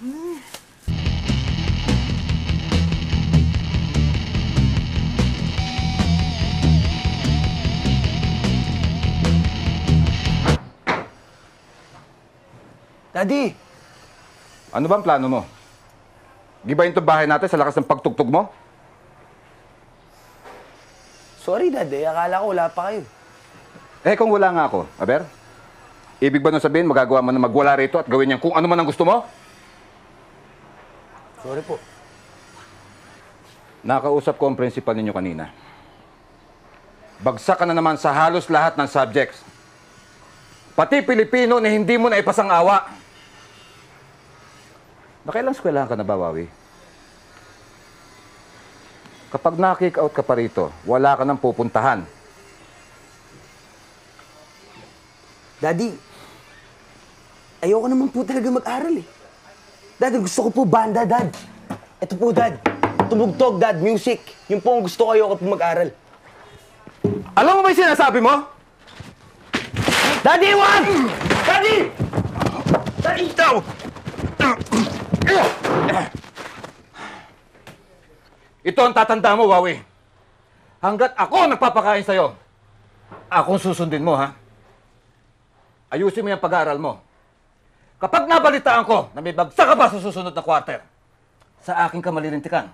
Daddy! Ano bang plano mo? Gibayin itong bahay natin sa lakas ng pagtugtog mo? Sorry, Daddy. Akala ko wala pa kayo. Eh, kung wala nga ako, Aber? Ibig ba nung sabihin, magagawa mo na magwala rito at gawin niyan kung ano man ang gusto mo? Sorry po. Nakausap ko ang principal ninyo kanina. Bagsak ka na naman sa halos lahat ng subjects. Pati Pilipino na hindi mo na ipasang-awa. Nakailang eskwelahan ka na ba, Wawi? Kapag na-kick out ka pa rito, wala ka nang pupuntahan. Daddy, ayoko naman po talaga mag-aral eh. Dad, gusto ko po banda, Dad. Ito po, Dad. Tumugtog, Dad. Music. Yung po ang gusto ko, ayoko po mag-aral. Alam mo ba yung sinasabi mo? Daddy, wag! Daddy! Daddy! Ikaw! Ito ang tatanda mo, Wawi. Hanggat ako nagpapakain sa'yo, akong susundin mo, ha? Ayusin mo yung pag-aaral mo. Kapag nabalitaan ko na may bagsak ka pa sa susunod na quarter, sa akin ka malilintikan.